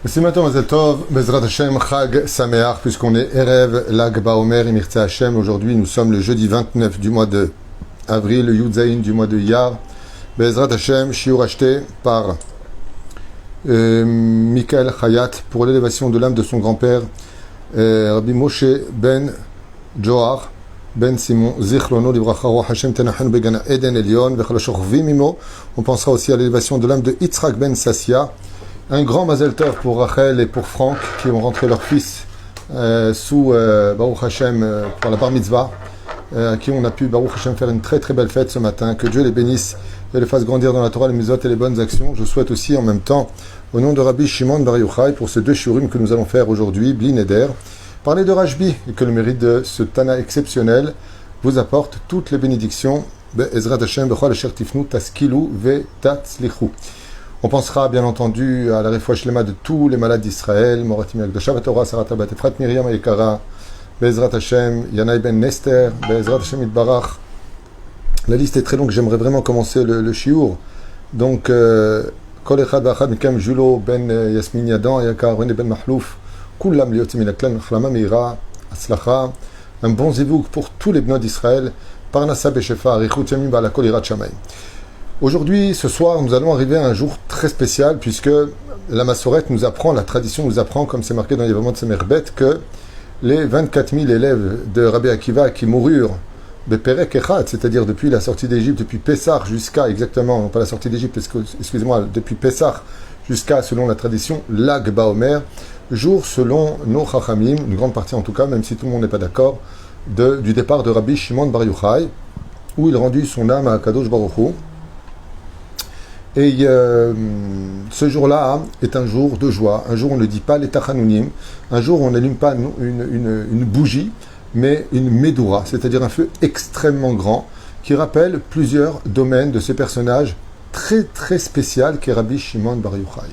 C'est maintenant Mazel Tov, Bezrat Hashem, Chag Sameach, puisqu'on est Erev Lag Baomer, Imirtza Hashem. Aujourd'hui, nous sommes le jeudi 29 du mois de avril, le Yudzaïn du mois de Iyar. Bezrat Hashem, shiur acheté par Michael Hayat pour l'élévation de l'âme de son grand-père, Rabbi Moshe Ben Johar Ben Simon Zichrono Libracha Roch Hashem Tenachenu Begana Eden Elion Vechalashor Vimimo. On pensera aussi à l'élévation de l'âme de Yitzhak Ben Sassia. Un grand Mazel Tov pour Rachel et pour Franck qui ont rentré leur fils sous Baruch Hashem pour la Bar Mitzvah, à qui on a pu Baruch Hashem faire une très très belle fête ce matin. Que Dieu les bénisse et les fasse grandir dans la Torah, les mitzvot et les bonnes actions. Je souhaite aussi en même temps, au nom de Rabbi Shimon Bar Yochai, pour ces deux shurim que nous allons faire aujourd'hui, Bli Neder, parler de Rashbi et que le mérite de ce Tana exceptionnel vous apporte toutes les bénédictions. Be'ezrat Hashem b'chol asher tifnu taskilu ve'tatzlichu. On pensera bien entendu à la refouach shlema de tous les malades d'Israël, Moratim Yakdosha Torah, Sarata Bat Efrat, Miriam Ayekara, Be'ezrat Hashem, Yanaï Ben Nester, Be'ezrat Hashem Itbarach. La liste est très longue, j'aimerais vraiment commencer le shiur. Donc, Kol Echad V'Achad Mikem Julo Ben Yasmin Yadan, Ayakar René Ben Mahlouf, Kullam Liot Minaklan, Chlama Meira, Aslacha, un bon zivouk pour tous les bnot d'Israël, Parnassa Beshefa, Arichut Yamim Ba'ala Kol Irat Shamayim. Aujourd'hui, ce soir, nous allons arriver à un jour très spécial puisque la Massorette nous apprend, la tradition nous apprend, comme c'est marqué dans les Yevamot de Semerbet, que les 24 000 élèves de Rabbi Akiva qui moururent de Perek Echad, c'est-à-dire depuis la sortie d'Égypte, depuis Pessah jusqu'à, exactement, non pas la sortie d'Égypte, excusez-moi, depuis Pessah jusqu'à, selon la tradition, Lag Baomer, jour selon nos Chachamim, une grande partie en tout cas, même si tout le monde n'est pas d'accord, du départ de Rabbi Shimon Bar Yochai, où il rendit son âme à Kadosh Baruch Hu. Et ce jour-là est un jour de joie, un jour où on ne dit pas les tachanunim, un jour où on n'allume pas une bougie, mais une medoura, c'est-à-dire un feu extrêmement grand, qui rappelle plusieurs domaines de ce personnage très très spécial qu'est Rabbi Shimon Bar Yochai.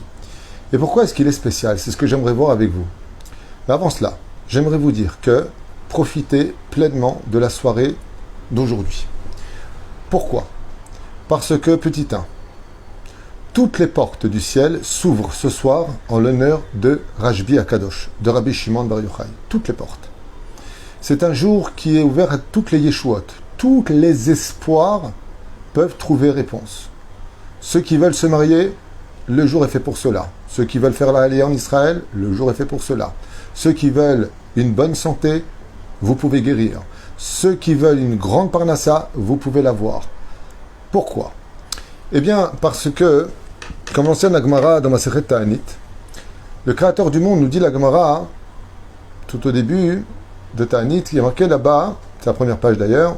Et pourquoi est-ce qu'il est spécial? C'est ce que j'aimerais voir avec vous. Mais avant cela, j'aimerais vous dire que profitez pleinement de la soirée d'aujourd'hui. Pourquoi? Parce que, petit 1, toutes les portes du ciel s'ouvrent ce soir en l'honneur de Rashbi Akadosh, de Rabbi Shimon Bar Yochai. Toutes les portes. C'est un jour qui est ouvert à toutes les yeshuot. Tous les espoirs peuvent trouver réponse. Ceux qui veulent se marier, le jour est fait pour cela. Ceux qui veulent faire la Aliyah en Israël, le jour est fait pour cela. Ceux qui veulent une bonne santé, vous pouvez guérir. Ceux qui veulent une grande parnassa, vous pouvez l'avoir. Pourquoi? Eh bien, parce que, comme l'enseigne la Gemara dans Masechet Ta'anit, le Créateur du monde nous dit la Gemara, tout au début de Ta'anit, il est marqué là-bas, c'est la première page d'ailleurs,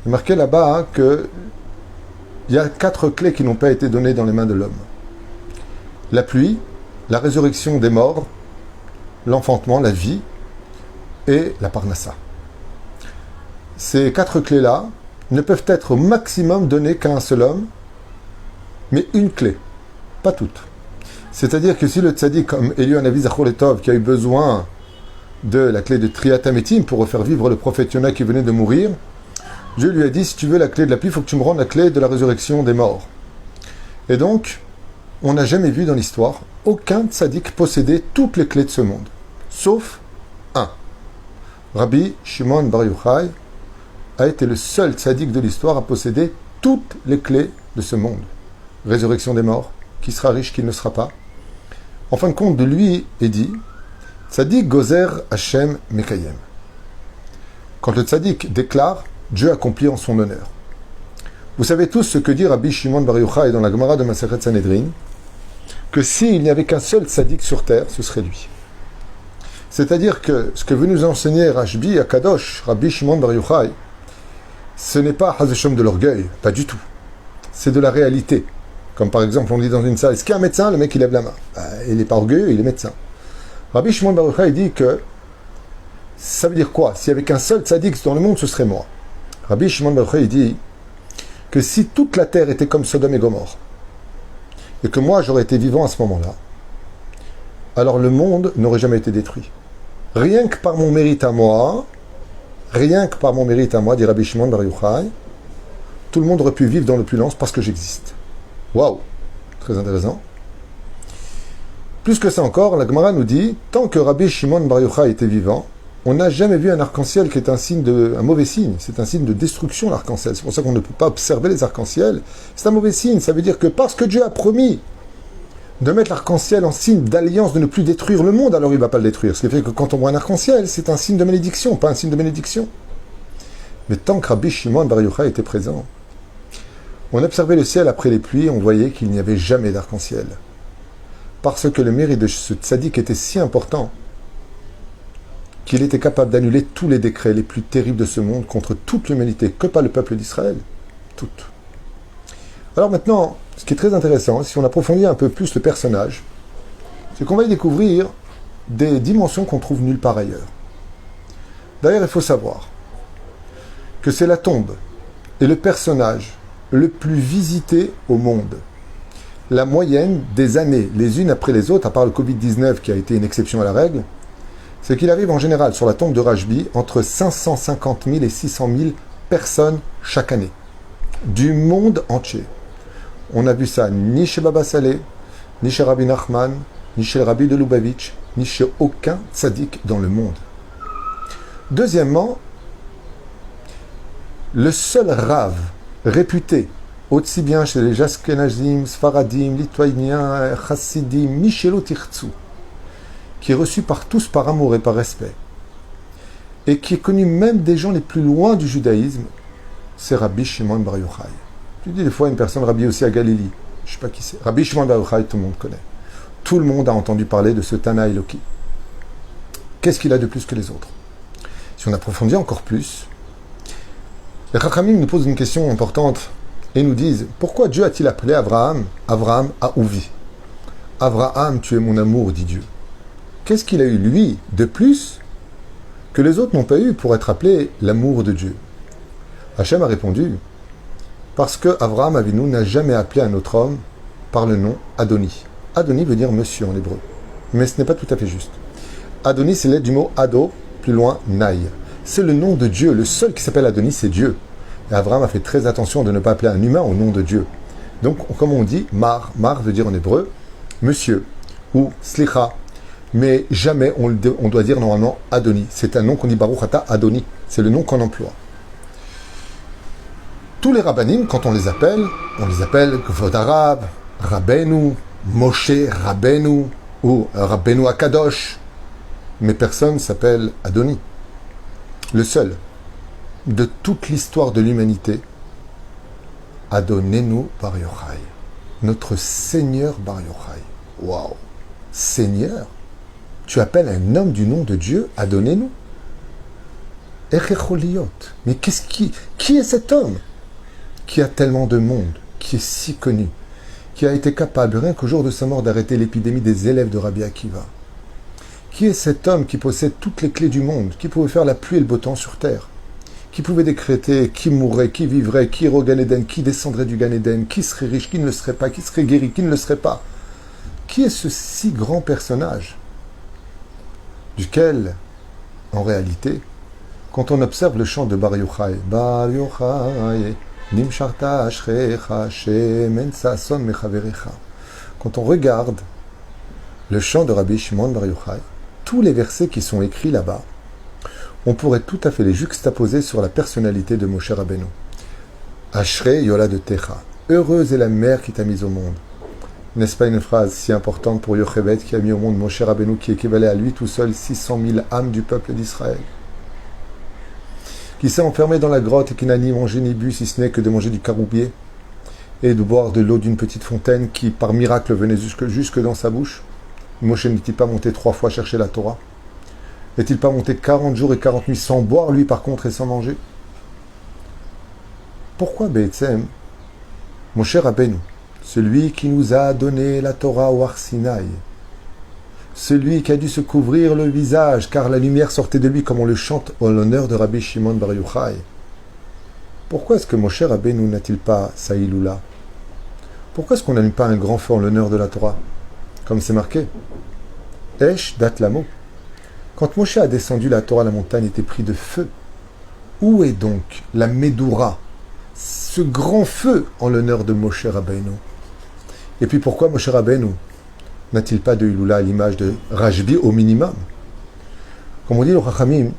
il est marqué là-bas qu'il y a 4 clés qui n'ont pas été données dans les mains de l'homme. La pluie, la résurrection des morts, l'enfantement, la vie et la parnassa. Ces 4 clés-là ne peuvent être au maximum données qu'à un seul homme, mais une clé, pas toutes. C'est-à-dire que si le tzaddik, comme Eliyahu Hanavi Zachor Letov, qui a eu besoin de la clé de Triat Hametim pour refaire vivre le prophète Yona qui venait de mourir, Dieu lui a dit, si tu veux la clé de la pluie, il faut que tu me rendes la clé de la résurrection des morts. Et donc, on n'a jamais vu dans l'histoire aucun tzaddik posséder toutes les clés de ce monde, sauf un. Rabbi Shimon Bar Yochai a été le seul tzaddik de l'histoire à posséder toutes les clés de ce monde. Résurrection des morts, qui sera riche, qui ne sera pas. En fin de compte, de lui est dit Tzadik Gozer Hashem Mekayem. Quand le tzaddik déclare, Dieu accomplit en son honneur. Vous savez tous ce que dit Rabbi Shimon Bar Yochai dans la Gemara de Masechet Sanhedrin, que s'il n'y avait qu'un seul tzaddik sur terre, ce serait lui. C'est-à-dire que ce que veut nous enseigner Rashbi Akadosh, Rabbi Shimon Bar Yochai, ce n'est pas Hazeshom de l'orgueil, pas du tout. C'est de la réalité. Comme par exemple, on dit dans une salle, est-ce qu'il y a un médecin? Le mec, il lève la main. Il n'est pas orgueilleux, il est médecin. Rabbi Shimon Bar Yochai dit que ça veut dire quoi? S'il n'y avait qu'un seul tzaddik dans le monde, ce serait moi. Rabbi Shimon Bar Yochai dit que si toute la terre était comme Sodome et Gomorrhe, et que moi j'aurais été vivant à ce moment-là, alors le monde n'aurait jamais été détruit. Rien que par mon mérite à moi, dit Rabbi Shimon Bar Yochai, tout le monde aurait pu vivre dans l'opulence parce que j'existe. Waouh, très intéressant. Plus que ça encore, la Gemara nous dit, tant que Rabbi Shimon Bar Yochai était vivant, on n'a jamais vu un arc-en-ciel qui est un mauvais signe. C'est un signe de destruction, l'arc-en-ciel. C'est pour ça qu'on ne peut pas observer les arcs-en-ciel. C'est un mauvais signe. Ça veut dire que parce que Dieu a promis de mettre l'arc-en-ciel en signe d'alliance, de ne plus détruire le monde, alors il ne va pas le détruire. Ce qui fait que quand on voit un arc-en-ciel, c'est un signe de malédiction, pas un signe de bénédiction. Mais tant que Rabbi Shimon Bar Yochai était présent, on observait le ciel après les pluies, on voyait qu'il n'y avait jamais d'arc-en-ciel. Parce que le mérite de ce tzaddik était si important qu'il était capable d'annuler tous les décrets les plus terribles de ce monde contre toute l'humanité, que pas le peuple d'Israël, toute. Alors maintenant, ce qui est très intéressant, si on approfondit un peu plus le personnage, c'est qu'on va y découvrir des dimensions qu'on trouve nulle part ailleurs. D'ailleurs, il faut savoir que c'est la tombe et le personnage le plus visité au monde. La moyenne des années, les unes après les autres, à part le Covid-19 qui a été une exception à la règle, c'est qu'il arrive en général sur la tombe de Rashbi entre 550 000 et 600 000 personnes chaque année, du monde entier. On n'a vu ça ni chez Baba Saleh, ni chez Rabbi Nachman, ni chez le Rabbi de Lubavitch, ni chez aucun tzaddik dans le monde. Deuxièmement, le seul rave réputé, aussi bien chez les Ashkenazim, Sfaradim, Lituaniens, Chassidim, Michelo Tirtsu, qui est reçu par tous par amour et par respect, et qui est connu même des gens les plus loin du judaïsme, c'est Rabbi Shimon Bar Yochai. Tu dis des fois une personne, Rabbi aussi à Galilée, je ne sais pas qui c'est. Rabbi Shimon Bar Yochai, tout le monde connaît. Tout le monde a entendu parler de ce Tana Eloki. Qu'est-ce qu'il a de plus que les autres? Si on approfondit encore plus, les Chachamim nous posent une question importante et nous disent, pourquoi Dieu a-t-il appelé Abraham Aouvi? Abraham, tu es mon amour, dit Dieu. Qu'est-ce qu'il a eu, lui, de plus que les autres n'ont pas eu pour être appelé l'amour de Dieu? Hachem a répondu, parce que Abraham Avinu n'a jamais appelé un autre homme par le nom Adoni. Adoni veut dire monsieur en hébreu, mais ce n'est pas tout à fait juste. Adoni, c'est l'aide du mot Ado, plus loin, Naï. C'est le nom de Dieu, le seul qui s'appelle Adoni, c'est Dieu. Et Abraham a fait très attention de ne pas appeler un humain au nom de Dieu. Donc, comme on dit, Mar veut dire en hébreu, monsieur, ou Slicha, mais jamais on doit dire normalement Adoni. C'est un nom qu'on dit Baruch Ata Adoni. C'est le nom qu'on emploie. Tous les rabbanim, quand on les appelle Kvod Arab, Rabbeinu, Moshe Rabbeinu, ou Rabbeinu Akadosh. Mais personne s'appelle Adoni. Le seul de toute l'histoire de l'humanité, Adonenu Bar Yochai. Notre Seigneur Bar Yochai. Waouh! Seigneur? Tu appelles un homme du nom de Dieu Adonenu? Echecholiot. Mais qui est cet homme qui a tellement de monde, qui est si connu, qui a été capable, rien qu'au jour de sa mort, d'arrêter l'épidémie des élèves de Rabbi Akiva? Qui est cet homme qui possède toutes les clés du monde, qui pouvait faire la pluie et le beau temps sur terre, qui pouvait décréter qui mourrait, qui vivrait, qui irait au Gan Eden, qui descendrait du Gan Eden, qui serait riche, qui ne le serait pas, qui serait guéri, qui ne le serait pas? Qui est ce si grand personnage duquel, en réalité, quand on observe le chant de Bar Yochai, Bar Yochai, Nimsharta Ashrecha, Shemen Sason Mechaverecha, quand on regarde le chant de Rabbi Shimon Bar Yochai, tous les versets qui sont écrits là-bas, on pourrait tout à fait les juxtaposer sur la personnalité de Moshe Rabbeinu. Ashrei Yolad Techa, heureuse est la mère qui t'a mise au monde. N'est-ce pas une phrase si importante pour Yochebed qui a mis au monde Moshe Rabbeinu, qui équivalait à lui tout seul 600 000 âmes du peuple d'Israël, qui s'est enfermé dans la grotte et qui n'a ni mangé ni bu, si ce n'est que de manger du caroubier et de boire de l'eau d'une petite fontaine qui, par miracle, venait jusque dans sa bouche. Moshe n'est-il pas monté 3 fois chercher la Torah? N'est-il pas monté 40 jours et 40 nuits sans boire, lui, par contre, et sans manger? Pourquoi Be'etzem, Moshe Rabbeinu, celui qui nous a donné la Torah au Har Sinaï, celui qui a dû se couvrir le visage, car la lumière sortait de lui, comme on le chante en l'honneur de Rabbi Shimon Bar Yochai. Pourquoi est-ce que Moshe Rabbeinu n'a-t-il pas Saïloula? Pourquoi est-ce qu'on n'allume pas un grand feu en l'honneur de la Torah, comme c'est marqué? Esh dat lamo. Quand Moshe a descendu la Torah, la montagne était prise de feu. Où est donc la Médoura, ce grand feu en l'honneur de Moshe Rabbeinu? Et puis pourquoi Moshe Rabbeinu n'a-t-il pas de Iloula à l'image de Rajbi au minimum? Comme on dit le Chachamim,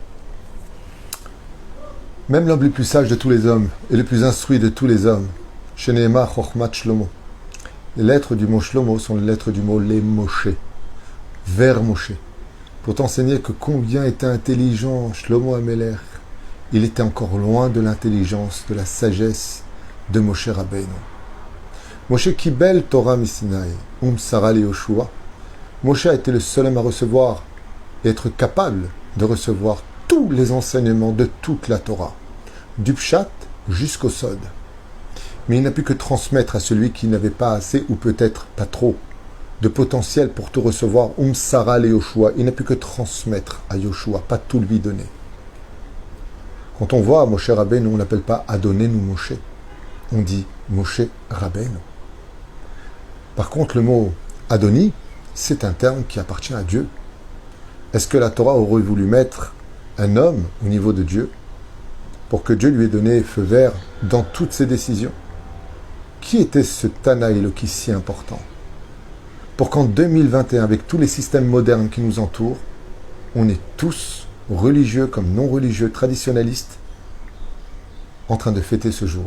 même l'homme le plus sage de tous les hommes et le plus instruit de tous les hommes, Sheneema Chochmat Shlomo, les lettres du mot Shlomo sont les lettres du mot les Moshe, vers Moshe, pour t'enseigner que combien était intelligent Shlomo Amelech. Il était encore loin de l'intelligence, de la sagesse de Moshe Rabbeinu. Moshe Kibel Torah Misinaï, Sarah Yoshua. Moshe a été le seul homme à recevoir et être capable de recevoir tous les enseignements de toute la Torah, du Pshat jusqu'au Sod. Mais il n'a pu que transmettre à celui qui n'avait pas assez, ou peut-être pas trop, de potentiel pour tout recevoir, Sarah Yoshua. Il n'a pu que transmettre à Yoshua, pas tout lui donner. Quand on voit Moshe Rabbeinu, on ne l'appelle pas Adonenu Moshe. On dit Moshe Rabbeinu. Par contre, le mot Adoni, c'est un terme qui appartient à Dieu. Est-ce que la Torah aurait voulu mettre un homme au niveau de Dieu pour que Dieu lui ait donné feu vert dans toutes ses décisions? Qui était ce Tana Eloki si important pour qu'en 2021, avec tous les systèmes modernes qui nous entourent, on est tous, religieux comme non religieux, traditionnalistes, en train de fêter ce jour?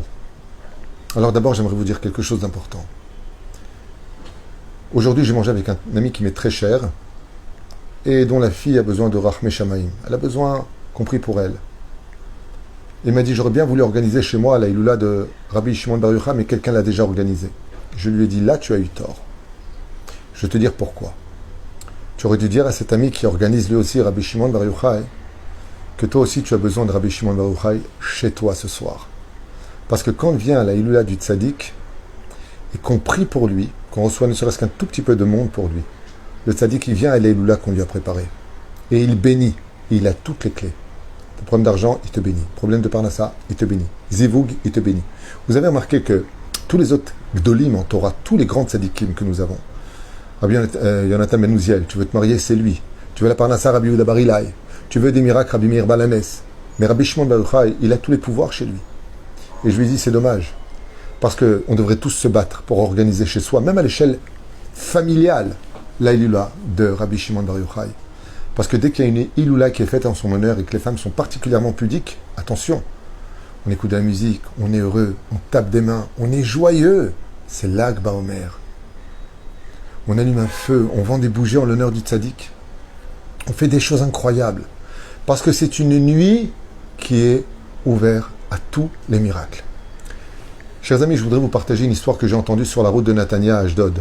Alors d'abord, j'aimerais vous dire quelque chose d'important. Aujourd'hui, j'ai mangé avec un ami qui m'est très cher et dont la fille a besoin de Rachmé Shamaïm. Elle a besoin qu'on prie pour elle. Il m'a dit, j'aurais bien voulu organiser chez moi la Iloula de Rabbi Shimon Bar Yochai, mais quelqu'un l'a déjà organisé. Je lui ai dit, là, tu as eu tort. Je vais te dire pourquoi. Tu aurais dû dire à cet ami qui organise lui aussi Rabbi Shimon Bar Yochai que toi aussi tu as besoin de Rabbi Shimon Bar Yochai chez toi ce soir. Parce que quand vient la Iloula du Tzadik et qu'on prie pour lui, qu'on reçoit ne serait-ce qu'un tout petit peu de monde pour lui, le Tzadik il vient à la Iloula qu'on lui a préparée. Et il bénit. Et il a toutes les clés. Problème d'argent, il te bénit. Problème de Parnassa, il te bénit. Zivoug, il te bénit. Vous avez remarqué que tous les autres Gdolim en Torah, tous les grands tzadikim que nous avons, Rabbi Yonatan Ben Uziel, tu veux te marier, c'est lui. Tu veux la Parnassa, Rabbi Yehuda Bar Ilai. Tu veux des miracles, Rabbi Meir Balanes. Mais Rabbi Shimon Bar Yochai, il a tous les pouvoirs chez lui. Et je lui dis, c'est dommage. Parce qu'on devrait tous se battre pour organiser chez soi, même à l'échelle familiale, la Iloula de Rabbi Shimon Bar Yochai. Parce que dès qu'il y a une Iloula qui est faite en son honneur et que les femmes sont particulièrement pudiques, attention, on écoute de la musique, on est heureux, on tape des mains, on est joyeux. C'est Lag Baomer. On allume un feu, on vend des bougies en l'honneur du tzaddik. On fait des choses incroyables. Parce que c'est une nuit qui est ouverte à tous les miracles. Chers amis, je voudrais vous partager une histoire que j'ai entendue sur la route de Natania à Ashdod,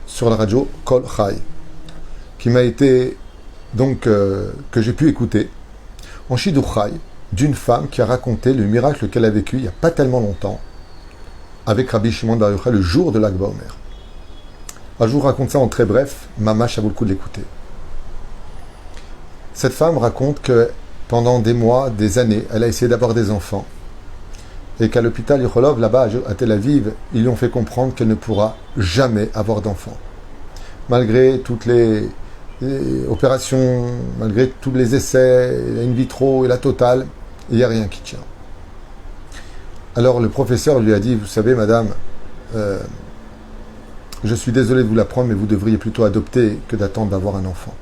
sur la radio Kol Chai, qui m'a été, donc, que j'ai pu écouter, en Shidur Chai, d'une femme qui a raconté le miracle qu'elle a vécu il n'y a pas tellement longtemps, avec Rabbi Shimon Bar Yochai, le jour de Lag Baomer. Alors, je vous raconte ça en très bref, Mamash, ça vaut le coup de l'écouter. Cette femme raconte que pendant des mois, des années, elle a essayé d'avoir des enfants, et qu'à l'hôpital Yocholov, là-bas à Tel Aviv, ils lui ont fait comprendre qu'elle ne pourra jamais avoir d'enfants. Malgré toutes les opérations, malgré tous les essais, in vitro et la totale, il n'y a rien qui tient. Alors le professeur lui a dit, vous savez madame, je suis désolé de vous l'apprendre, mais vous devriez plutôt adopter que d'attendre d'avoir un enfant.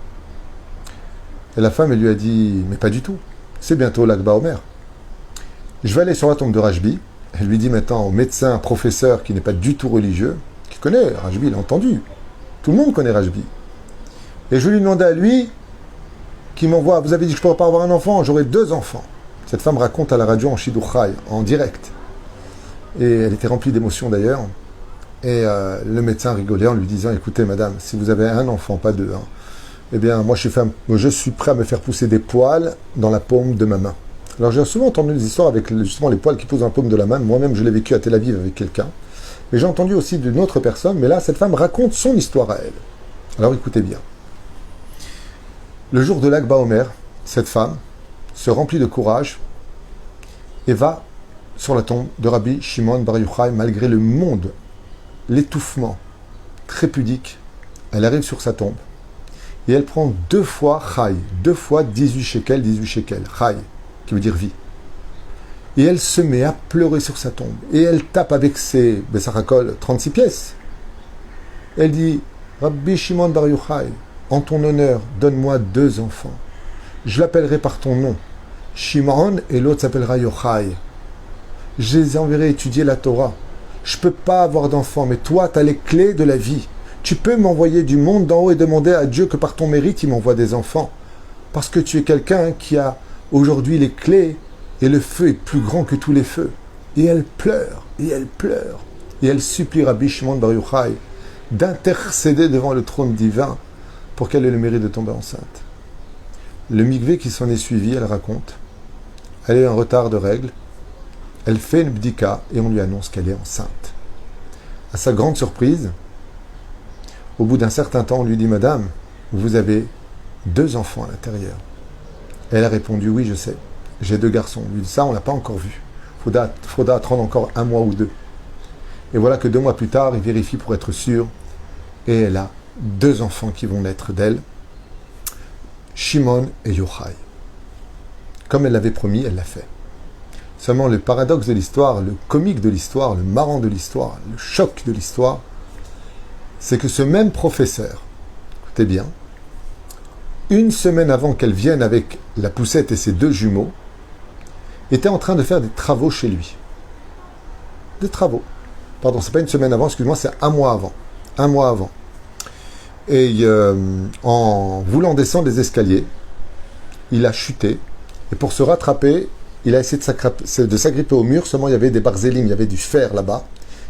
Et la femme, elle lui a dit, mais pas du tout, c'est bientôt Lag Baomer. Je vais aller sur la tombe de Rajbi. Elle lui dit maintenant au médecin, professeur qui n'est pas du tout religieux, qui connaît Rajbi, il a entendu. Tout le monde connaît Rajbi. Et je lui demandais à lui, qui m'envoie, vous avez dit que je ne pourrais pas avoir un enfant, j'aurai 2 enfants. Cette femme raconte à la radio en Shidur Chai, en direct. Et elle était remplie d'émotions d'ailleurs. Et le médecin rigolait en lui disant, écoutez madame, si vous avez un enfant, pas 2, eh bien moi je suis prêt à me faire pousser des poils dans la paume de ma main. Alors j'ai souvent entendu des histoires avec justement les poils qui poussent dans la paume de la main. Moi-même je l'ai vécu à Tel Aviv avec quelqu'un. Mais j'ai entendu aussi d'une autre personne, mais là cette femme raconte son histoire à elle. Alors écoutez bien. Le jour de Lag Baomer, cette femme se remplit de courage et va sur la tombe de Rabbi Shimon Bar Yochai, malgré le monde, l'étouffement très pudique. Elle arrive sur sa tombe et elle prend 2 fois Chai, 2 fois 18 shekels, Chai, qui veut dire vie. Et elle se met à pleurer sur sa tombe. Et elle tape avec ses Bessarakol 36 pièces. Elle dit, Rabbi Shimon Bar Yochai, en ton honneur, donne-moi 2 enfants. Je l'appellerai par ton nom. Shimon et l'autre s'appellera Yochai. Je les enverrai étudier la Torah. Je ne peux pas avoir d'enfants, mais toi, tu as les clés de la vie. Tu peux m'envoyer du monde d'en haut et demander à Dieu que par ton mérite, il m'envoie des enfants. Parce que tu es quelqu'un qui a aujourd'hui les clés et le feu est plus grand que tous les feux. Et elle pleure, et elle pleure. Et elle supplie Rabbi Shimon Bar Yochai d'intercéder devant le trône divin pour qu'elle ait le mérite de tomber enceinte. Le mikvé qui s'en est suivi, elle raconte, elle est en retard de règles, elle fait une bdika et on lui annonce qu'elle est enceinte. À sa grande surprise, au bout d'un certain temps, on lui dit « Madame, vous avez 2 enfants à l'intérieur. » Elle a répondu « Oui, je sais, j'ai 2 garçons. » On lui dit « Ça, on ne l'a pas encore vu. Faudra attendre encore 1 mois ou 2. » Et voilà que 2 mois plus tard, il vérifie pour être sûr, et elle a 2 enfants qui vont naître d'elle, Shimon et Yochai. Comme elle l'avait promis, elle l'a fait. Seulement le paradoxe de l'histoire, le comique de l'histoire, le marrant de l'histoire, le choc de l'histoire, c'est que ce même professeur, écoutez bien, 1 semaine avant qu'elle vienne avec la poussette et ses 2 jumeaux, était en train de faire des travaux chez lui. Des travaux. Pardon, c'est pas 1 semaine avant, excuse-moi, c'est 1 mois avant. 1 mois avant. Et en voulant descendre les escaliers, il a chuté. Et pour se rattraper, il a essayé de s'agripper au mur. Seulement, il y avait des barzélim, il y avait du fer là-bas,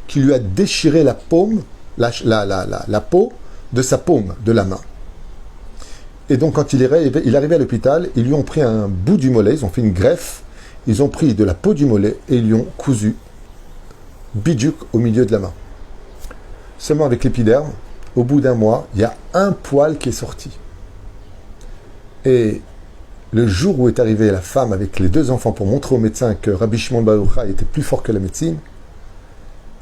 qui lui a déchiré la paume, la peau de sa paume, de la main. Et donc, quand il est arrivé à l'hôpital, ils lui ont pris un bout du mollet, ils ont fait une greffe, ils ont pris de la peau du mollet et ils lui ont cousu bidjouk au milieu de la main. Seulement avec l'épiderme, au bout d'1 mois, il y a un poil qui est sorti. Et le jour où est arrivée la femme avec les 2 enfants pour montrer au médecin que Rabbi Shimon Bar Yochai était plus fort que la médecine,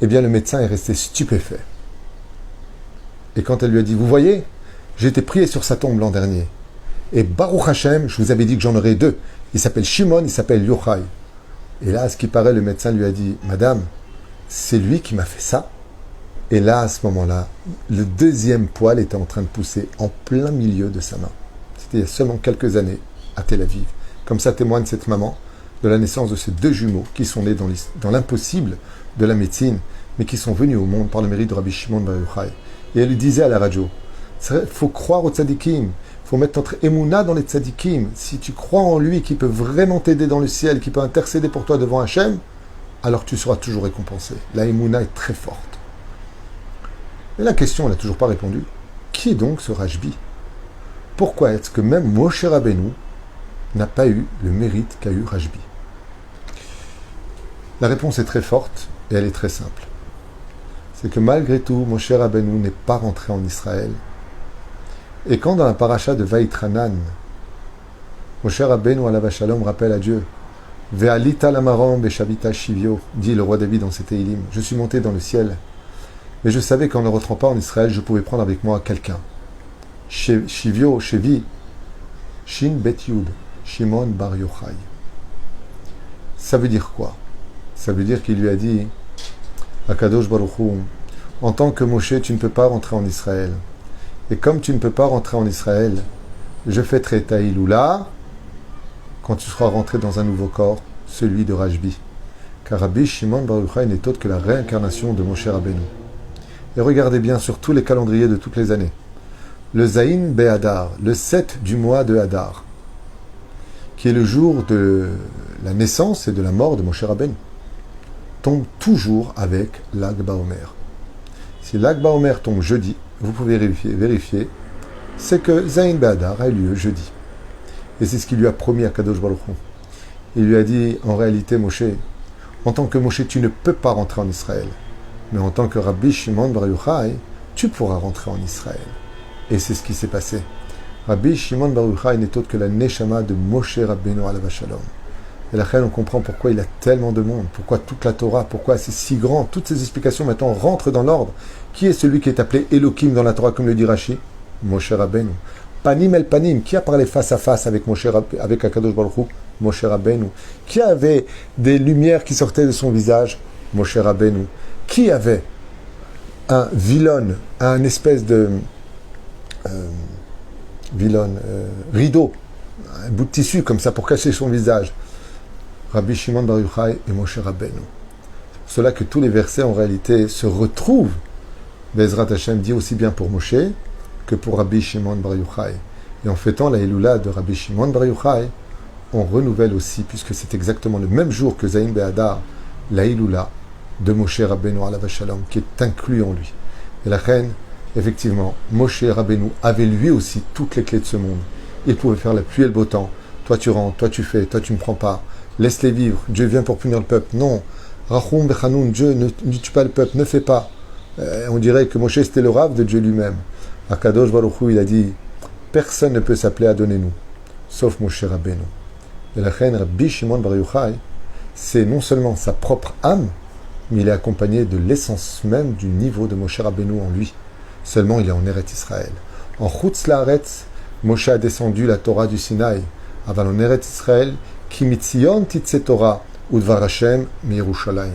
eh bien le médecin est resté stupéfait. Et quand elle lui a dit « Vous voyez, j'ai été prié sur sa tombe l'an dernier. Et Baruch Hashem, je vous avais dit que j'en aurais 2. Il s'appelle Shimon, il s'appelle Yochai. » Et là, à ce qui paraît, le médecin lui a dit « Madame, c'est lui qui m'a fait ça. » Et là, à ce moment-là, le 2e poil était en train de pousser en plein milieu de sa main. C'était il y a seulement quelques années à Tel Aviv. Comme ça témoigne cette maman de la naissance de ces 2 jumeaux qui sont nés dans l'impossible de la médecine, mais qui sont venus au monde par le mérite de Rabbi Shimon Bar Yochai. Et elle lui disait à la radio, il faut croire aux tzadikim, il faut mettre notre émouna dans les tzadikim. Si tu crois en lui qui peut vraiment t'aider dans le ciel, qui peut intercéder pour toi devant Hachem, alors tu seras toujours récompensé. La émouna est très forte. Et la question, elle n'a toujours pas répondu. Qui est donc ce Rajbi? Pourquoi est-ce que même Moshe Rabbeinu n'a pas eu le mérite qu'a eu Rajbi? La réponse est très forte et elle est très simple. C'est que malgré tout, Moshe Rabbeinu n'est pas rentré en Israël. Et quand dans la paracha de Vaïtranan, Moshe Rabbeinu alav shalom rappelle à Dieu, Ve'alita lamarom beshavita shivio, dit le roi David dans ses Teilim, je suis monté dans le ciel, mais je savais qu'en ne rentrant pas en Israël, je pouvais prendre avec moi quelqu'un. Shivio, Shevi, Shin Bet Yud, Shimon Bar Yochai. Ça veut dire quoi? Ça veut dire qu'il lui a dit, Akadosh Baruch Hu, en tant que Moshe, tu ne peux pas rentrer en Israël. Et comme tu ne peux pas rentrer en Israël, je fêterai ta Iloula quand tu seras rentré dans un nouveau corps, celui de Rajbi. Car Rabbi Shimon Bar Yochai n'est autre que la réincarnation de Moshe Rabbeinu. Et regardez bien sur tous les calendriers de toutes les années. Le Zayin Be'adar, le 7 du mois de Hadar, qui est le jour de la naissance et de la mort de Moshe Rabbeinu, tombe toujours avec l'Ag Baomer. Si l'Ag Baomer tombe jeudi, vous pouvez vérifier, c'est que Zayin Be'adar a eu lieu jeudi. Et c'est ce qu'il lui a promis à Kadosh Baruch Hu. Il lui a dit, en réalité, Moshe, en tant que Moshe, tu ne peux pas rentrer en Israël. Mais en tant que Rabbi Shimon Bar Yochai, tu pourras rentrer en Israël. Et c'est ce qui s'est passé. Rabbi Shimon Bar Yochai n'est autre que la Neshama de Moshe Rabbeinu alav shalom. Et là, on comprend pourquoi il a tellement de monde, pourquoi toute la Torah, pourquoi c'est si grand. Toutes ces explications maintenant rentrent dans l'ordre. Qui est celui qui est appelé Elohim dans la Torah, comme le dit Rashi? Moshe Rabbeinu. Panim el Panim, qui a parlé face à face avec avec Akadosh Baruch Hu? Moshe Rabbeinu. Qui avait des lumières qui sortaient de son visage? Moshe Rabbeinu. Qui avait un vilon, un espèce de rideau, un bout de tissu comme ça pour cacher son visage. Rabbi Shimon Bar Yochai et Moshe Rabbeinu. C'est pour cela que tous les versets en réalité se retrouvent. Bezrat Hashem dit aussi bien pour Moshe que pour Rabbi Shimon Bar Yochai. Et en fêtant la Eloula de Rabbi Shimon Bar Yochai, on renouvelle aussi, puisque c'est exactement le même jour que Zayin Be'adar, la Eloula de Moshe Rabbeinu alav shalom, qui est inclus en lui. Et la reine, effectivement, Moshe Rabbeinu avait lui aussi toutes les clés de ce monde. Il pouvait faire la pluie et le beau temps. Toi tu rentres, toi tu fais, toi tu ne prends pas. Laisse-les vivre. Dieu vient pour punir le peuple. Non. Rachum Bechanoun, Dieu ne tue pas le peuple, ne fais pas. On dirait que Moshe c'était le rave de Dieu lui-même. Akadosh Baruch Hu, il a dit, personne ne peut s'appeler Adonenu, sauf Moshe Rabbeinu. Et la reine Rabbi Shimon Bar Yochai, c'est non seulement sa propre âme, mais il est accompagné de l'essence même du niveau de Moshe Rabbeinu en lui. Seulement, il est en Eretz Israël. En Chutz Laaretz, Moshe a descendu la Torah du Sinaï. Aval en Eretz Israël, Ki mitzion titse Torah, udvar Hashem mi Yerushalayim.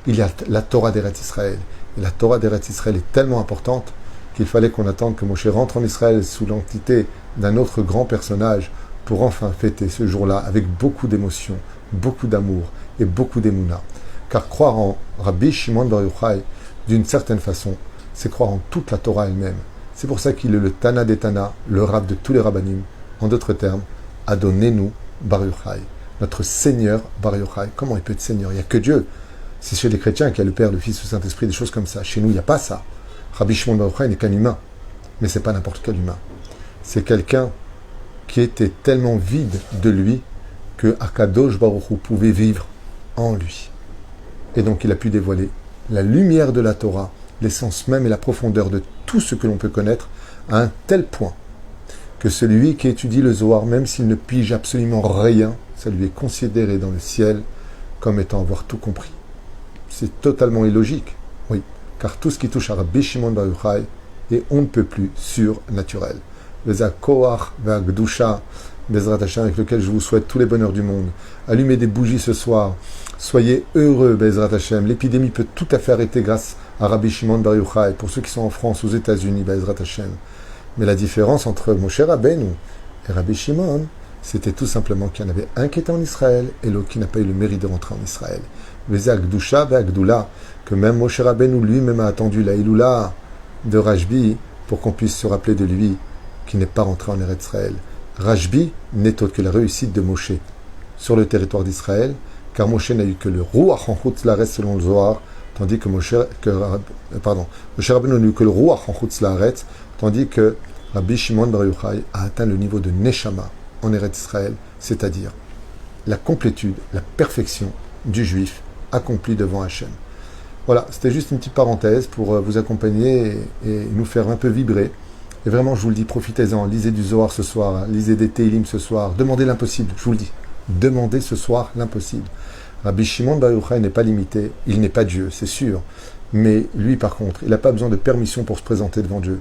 Il y a la Torah d'Eretz Israël. Et la Torah d'Eretz Israël est tellement importante qu'il fallait qu'on attende que Moshe rentre en Israël sous l'entité d'un autre grand personnage pour enfin fêter ce jour-là avec beaucoup d'émotion, beaucoup d'amour et beaucoup d'émouna. Car croire en Rabbi Shimon Bar Yochai, d'une certaine façon, c'est croire en toute la Torah elle-même. C'est pour ça qu'il est le Tana des Tana, le Rav de tous les Rabbanim. En d'autres termes, Adonenu Bar Yochai, notre Seigneur Bar Yochai. Comment il peut être Seigneur? Il n'y a que Dieu. C'est chez les chrétiens qu'il y a le Père, le Fils, le Saint-Esprit, des choses comme ça. Chez nous, il n'y a pas ça. Rabbi Shimon Bar Yochai n'est qu'un humain. Mais ce n'est pas n'importe quel humain. C'est quelqu'un qui était tellement vide de lui que Akadosh Baruch Hu pouvait vivre en lui. Et donc il a pu dévoiler la lumière de la Torah, l'essence même et la profondeur de tout ce que l'on peut connaître, à un tel point que celui qui étudie le Zohar, même s'il ne pige absolument rien, ça lui est considéré dans le ciel comme étant avoir tout compris. C'est totalement illogique, oui, car tout ce qui touche à Rabbi Shimon Bar Yochai est on ne peut plus surnaturel. Veza Koach Ve'Agdusha, Bezrat Hashem, avec lequel je vous souhaite tous les bonheurs du monde. Allumez des bougies ce soir. Soyez heureux, Bezrat Hashem. L'épidémie peut tout à fait arrêter grâce à Rabbi Shimon Bar Yochai, pour ceux qui sont en France, aux États-Unis, Bezrat Hashem. Mais la différence entre Moshe Rabbeinu et Rabbi Shimon, c'était tout simplement qu'il y en avait un qui était en Israël et l'autre qui n'a pas eu le mérite de rentrer en Israël. Veza Agdusha Ve'Agdula, que même Moshe Rabbeinu lui-même a attendu la Iloula de Rajbi pour qu'on puisse se rappeler de lui, qui n'est pas rentré en Eretz Israël. Rajbi n'est autre que la réussite de Moshe sur le territoire d'Israël, car Moshe n'a eu que le Ruach en Chutz Laaretz selon le Zohar, tandis que Moshe Rabbeinu n'a eu que le Ruach en Chutz Laaretz, tandis que Rabbi Shimon Bar Yochai a atteint le niveau de Neshama en Eretz Israël, c'est-à-dire la complétude, la perfection du juif accompli devant Hachem. Voilà, c'était juste une petite parenthèse pour vous accompagner et nous faire un peu vibrer. Et vraiment, je vous le dis, profitez-en, lisez du Zohar ce soir, lisez des Teilim ce soir, demandez l'impossible, je vous le dis, demandez ce soir l'impossible. Rabbi Shimon Bar Yochai n'est pas limité, il n'est pas Dieu, c'est sûr, mais lui par contre, il n'a pas besoin de permission pour se présenter devant Dieu.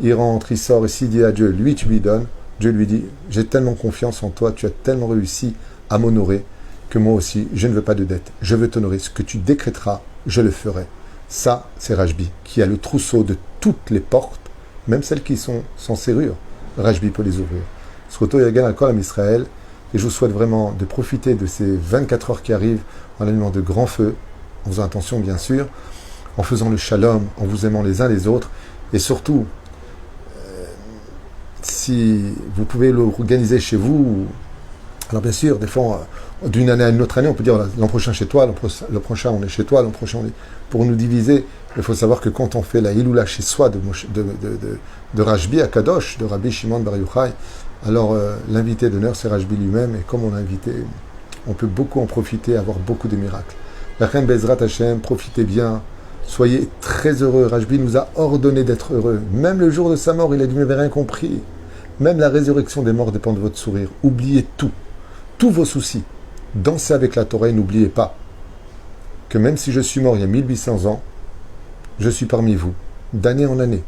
Il rentre, il sort, et s'il dit à Dieu, lui tu lui donnes, Dieu lui dit, j'ai tellement confiance en toi, tu as tellement réussi à m'honorer, que moi aussi, je ne veux pas de dette, je veux t'honorer, ce que tu décréteras, je le ferai. Ça, c'est Rajbi, qui a le trousseau de toutes les portes, même celles qui sont sans serrure, Rajbi peut les ouvrir. Sroto Yagan al Kol Am Israël, et je vous souhaite vraiment de profiter de ces 24 heures qui arrivent en allumant de grands feux, en faisant attention bien sûr, en faisant le shalom, en vous aimant les uns les autres, et surtout, si vous pouvez l'organiser chez vous, alors bien sûr, des fois, d'une année à une autre année, on peut dire l'an prochain chez toi, l'an prochain on est chez toi, l'an prochain on est... Pour nous diviser, il faut savoir que quand on fait la Hiloula chez soi de Rajbi à Kadosh, de Rabbi Shimon Bar Yochai, alors l'invité d'honneur c'est Rajbi lui-même, et comme on l'a invité, on peut beaucoup en profiter, avoir beaucoup de miracles. La reine Bezrat Hashem, profitez bien, soyez très heureux. Rajbi nous a ordonné d'être heureux. Même le jour de sa mort, il a dit, mais vous n'avez rien compris. Même la résurrection des morts dépend de votre sourire. Oubliez tout, tous vos soucis. Dansez avec la Torah et n'oubliez pas que même si je suis mort il y a 1800 ans, je suis parmi vous, d'année en année,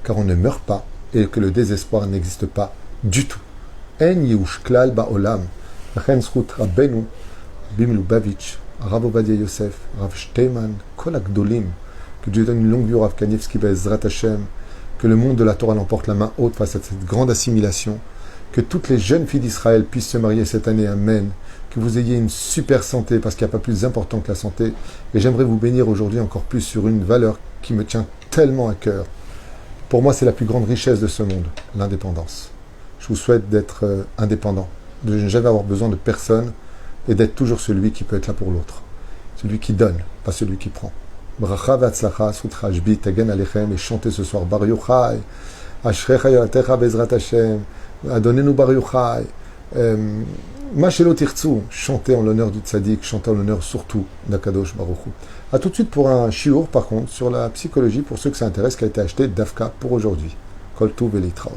car on ne meurt pas et que le désespoir n'existe pas du tout. En Yehush Klal Ba'olam, Chen Zchut Rabbeinu, Bim Lubavitch, Rav Ovadia Yosef, Rav Shteiman, Kol HaGdolim, que Dieu donne une longue vie au Rav Kanievski Be'ezrat Hashem, que le monde de la Torah l'emporte la main haute face à cette grande assimilation, que toutes les jeunes filles d'Israël puissent se marier cette année, amen, que vous ayez une super santé, parce qu'il n'y a pas plus important que la santé, et j'aimerais vous bénir aujourd'hui encore plus sur une valeur qui me tient tellement à cœur. Pour moi, c'est la plus grande richesse de ce monde, l'indépendance. Je vous souhaite d'être indépendant, de ne jamais avoir besoin de personne, et d'être toujours celui qui peut être là pour l'autre. Celui qui donne, pas celui qui prend. Bracha v'atzlacha, sutra jbi, tagen alechem, et chantez ce soir, Bar Yochai, Ashrecha yoratecha bezrat Hashem, Adonenu Bar Yochai, Mashelo tirtsu, chantez en l'honneur du tzaddik, chantez en l'honneur surtout d'Akadosh Baruch Hu. A tout de suite pour un shiur, par contre, sur la psychologie, pour ceux que ça intéresse, qui a été acheté d'Afka pour aujourd'hui. Kol tuv v'litraot.